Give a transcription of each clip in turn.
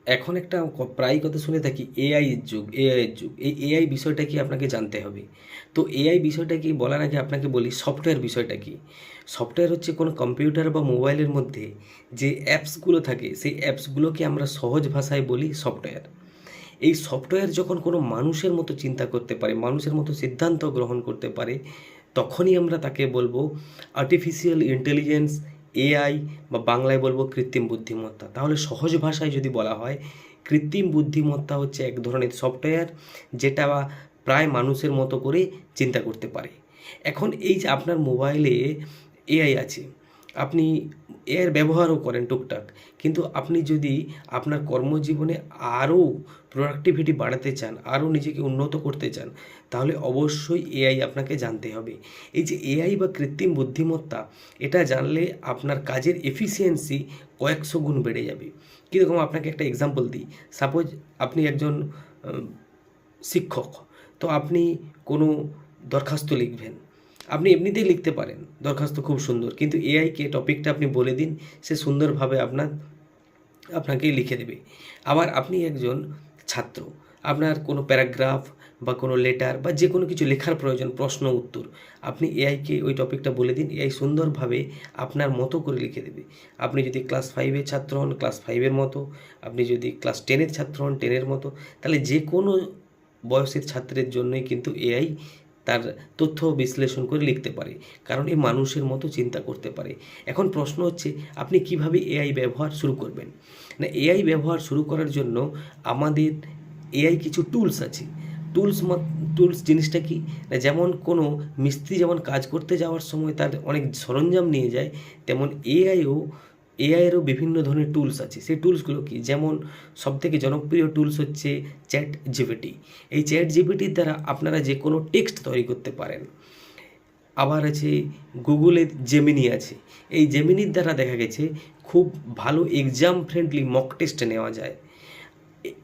এখন একটা প্রায় কথা শুনে থাকি এআইয়ের যুগ। এই এআই বিষয়টা কি আপনাকে জানতে হবে। তো এআই বিষয়টা কি বলার আগে আপনাকে বলি সফটওয়্যার বিষয়টা কি। সফটওয়্যার হচ্ছে কোনো কম্পিউটার বা মোবাইলের মধ্যে যে অ্যাপসগুলো থাকে সেই অ্যাপসগুলোকে আমরা সহজ ভাষায় বলি সফটওয়্যার। এই সফটওয়্যার যখন কোনো মানুষের মতো চিন্তা করতে পারে, মানুষের মতো সিদ্ধান্ত গ্রহণ করতে পারে, তখনই আমরা তাকে বলবো আর্টিফিশিয়াল ইন্টেলিজেন্স, এআই, বা বাংলায় বলবো কৃত্রিম বুদ্ধিমত্তা। তাহলে সহজ ভাষায় যদি বলা হয়, কৃত্রিম বুদ্ধিমত্তা হচ্ছে এক ধরনের সফটওয়্যার যেটা প্রায় মানুষের মতো করে চিন্তা করতে পারে। এখন এই যে আপনার মোবাইলে এআই আছে, আপনি এর ব্যবহারও করেন টুকটাক, কিন্তু আপনি যদি আপনার কর্মজীবনে আরও প্রোডাক্টিভিটি বাড়াতে চান, আরও নিজেকে উন্নত করতে চান, তাহলে অবশ্যই এআই আপনাকে জানতে হবে। এই যে এআই বা কৃত্রিম বুদ্ধিমত্তা, এটা জানলে আপনার কাজের এফিসিয়েন্সি কয়েকশো গুণ বেড়ে যাবে। কীরকম আপনাকে একটা এক্সাম্পল দিই। সাপোজ আপনি একজন শিক্ষক, তো আপনি কোনো দরখাস্ত লিখবেন, আপনি এমনিতেই লিখতে পারেন দরখাস্ত খুব সুন্দর, কিন্তু এআইকে টপিকটা আপনি বলে দিন, সে সুন্দরভাবে আপনাকে লিখে দেবে। আবার আপনি একজন ছাত্র, আপনার কোনো প্যারাগ্রাফ বা কোনো লেটার বা যে কোনো কিছু লেখার প্রয়োজন, প্রশ্ন উত্তর, আপনি এআইকে ওই টপিকটা বলে দিন, এআই সুন্দরভাবে আপনার মতো করে লিখে দেবে। আপনি যদি ক্লাস 5-এর ছাত্র হন, ক্লাস 5-এর মতো, আপনি যদি ক্লাস 10-এর ছাত্র হন, 10-এর মতো, তাহলে যে কোনো বয়সের ছাত্রের জন্যই কিন্তু এআই তার তথ্য বিশ্লেষণ করে লিখতে পারে, কারণ এই মানুষের মতো চিন্তা করতে পারে। এখন প্রশ্ন হচ্ছে আপনি কিভাবে এআই ব্যবহার শুরু করবেন। না, এআই ব্যবহার শুরু করার জন্য আমাদের এআই কিছু টুলস আছে। টুলস জিনিসটা কি না, যেমন কোনো মিস্ত্রি যেমন কাজ করতে যাওয়ার সময় তার অনেক সরঞ্জাম নিয়ে যায়, তেমন এআইয়েরও বিভিন্ন ধরনের টুলস আছে। সেই টুলসগুলো কি, যেমন সবথেকে জনপ্রিয় টুলস হচ্ছে চ্যাট জিপিটি। এই চ্যাট জিপিটির দ্বারা আপনারা যে কোনো টেক্সট তৈরি করতে পারেন। আবার আছে গুগলের জেমিনি আছে। এই জেমিনির দ্বারা দেখা গেছে খুব ভালো এক্সাম ফ্রেন্ডলি মক টেস্ট নেওয়া যায়।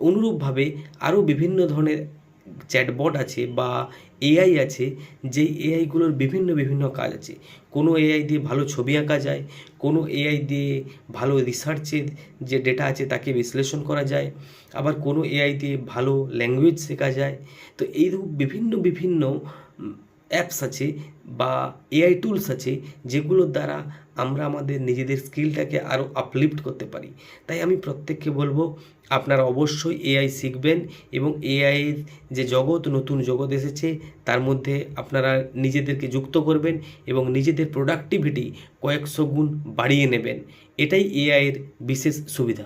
অনুরূপভাবে আরও বিভিন্ন ধরনের চ্যাটবট আছে বা এআই আছে, যেই এআইগুলোর বিভিন্ন বিভিন্ন কাজ আছে। কোনো এআই দিয়ে ভালো ছবি আঁকা যায়, কোনো এআই দিয়ে ভালো রিসার্চের যে ডেটা আছে তাকে বিশ্লেষণ করা যায়, আবার কোনো এআই দিয়ে ভালো ল্যাঙ্গুয়েজ শেখা যায়। তো এইরূপ বিভিন্ন বিভিন্ন অ্যাপস আছে বা এআই টুলস আছে, যেগুলোর দ্বারা আমরা আমাদের নিজেদের স্কিলটাকে আরও আপলিফ্ট করতে পারি। তাই আমি প্রত্যেককে বলবো আপনারা অবশ্যই এআই শিখবেন, এবং এআইয়ের যে জগৎ, নতুন জগৎ এসেছে, তার মধ্যে আপনারা নিজেদেরকে যুক্ত করবেন এবং নিজেদের প্রোডাক্টিভিটি কয়েকশো গুণ বাড়িয়ে নেবেন। এটাই এআইয়ের বিশেষ সুবিধা।